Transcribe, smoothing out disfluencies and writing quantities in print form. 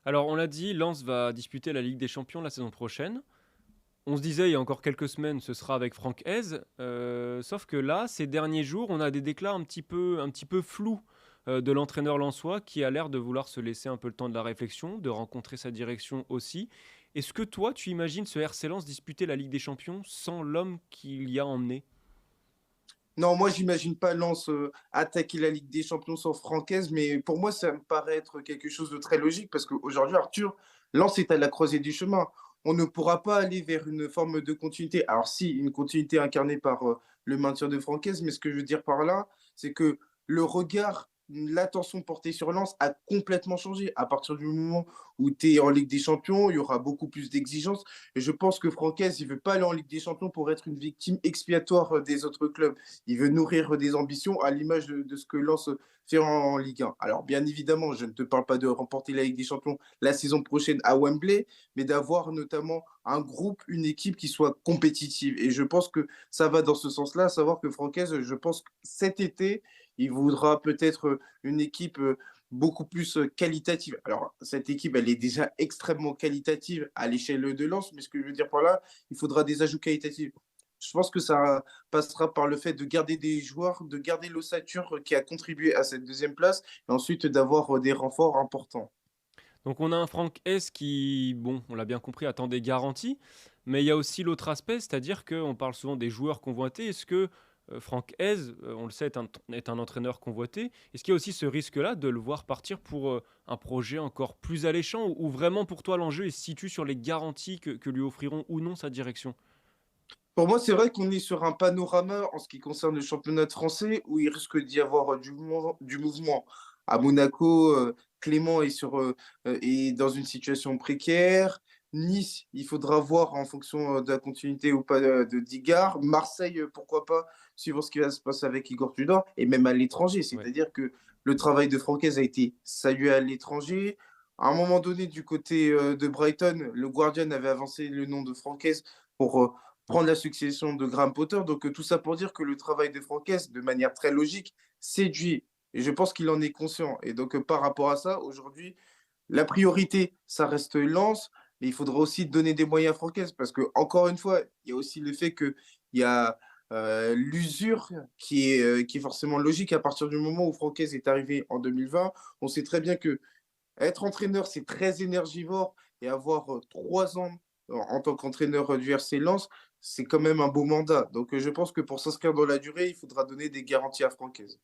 Alors, on l'a dit, Lens va disputer la Ligue des Champions la saison prochaine. On se disait il y a encore quelques semaines, ce sera avec Franck Hez. Sauf que là, ces derniers jours, on a des déclats un petit peu flous de l'entraîneur lensois qui a l'air de vouloir se laisser un peu le temps de la réflexion, de rencontrer sa direction aussi. Est-ce que toi, tu imagines ce RC Lens disputer la Ligue des Champions sans l'homme qu'il y a emmené? Non, moi, j'imagine pas Lens attaquer la Ligue des Champions sans Francaise, mais pour moi, ça me paraît être quelque chose de très logique parce qu'aujourd'hui, Arthur, Lens est à la croisée du chemin. On ne pourra pas aller vers une forme de continuité. Alors, si, une continuité incarnée par le maintien de Francaise, mais ce que je veux dire par là, c'est que le regard, l'attention portée sur Lens a complètement changé. À partir du moment où tu es en Ligue des Champions, il y aura beaucoup plus d'exigences. Et je pense que Francaise, il veut pas aller en Ligue des Champions pour être une victime expiatoire des autres clubs. Il veut nourrir des ambitions à l'image de ce que Lens fait en Ligue 1. Alors, bien évidemment, je ne te parle pas de remporter la Ligue des Champions la saison prochaine à Wembley, mais d'avoir notamment un groupe, une équipe qui soit compétitive. Et je pense que ça va dans ce sens-là, à savoir que Francaise, je pense que cet été, il voudra peut-être une équipe beaucoup plus qualitative. Alors, cette équipe, elle est déjà extrêmement qualitative à l'échelle de Lens, mais ce que je veux dire par là, il faudra des ajouts qualitatifs. Je pense que ça passera par le fait de garder des joueurs, de garder l'ossature qui a contribué à cette deuxième place, et ensuite d'avoir des renforts importants. Donc on a un Franck S qui, bon, on l'a bien compris, attend des garanties, mais il y a aussi l'autre aspect, c'est-à-dire qu'on parle souvent des joueurs convoités. Est-ce que Franck Hez, on le sait, est un entraîneur convoité? Est-ce qu'il y a aussi ce risque-là de le voir partir pour un projet encore plus alléchant, ou vraiment pour toi l'enjeu se situe sur les garanties que lui offriront ou non sa direction? Pour moi, c'est vrai qu'on est sur un panorama en ce qui concerne le championnat de français où il risque d'y avoir du mouvement. À Monaco, Clément est dans une situation précaire. Nice, il faudra voir en fonction de la continuité ou pas de Digard. Marseille, pourquoi pas, suivant ce qui va se passer avec Igor Tudor, et même à l'étranger. Ouais. C'est-à-dire que le travail de Francaise a été salué à l'étranger. À un moment donné, du côté de Brighton, le Guardian avait avancé le nom de Francaise pour prendre la succession de Graham Potter. Donc, tout ça pour dire que le travail de Franquès, de manière très logique, séduit. Et je pense qu'il en est conscient. Et donc, par rapport à ça, aujourd'hui, la priorité, ça reste Lens, mais il faudra aussi donner des moyens à Franquès parce que, encore une fois, il y a aussi le fait qu'il y a l'usure qui est forcément logique à partir du moment où Franquès est arrivé en 2020. On sait très bien que être entraîneur, c'est très énergivore et avoir 3 ans en tant qu'entraîneur du RC Lens, c'est quand même un beau mandat. Donc, je pense que pour s'inscrire dans la durée, il faudra donner des garanties à Francaise.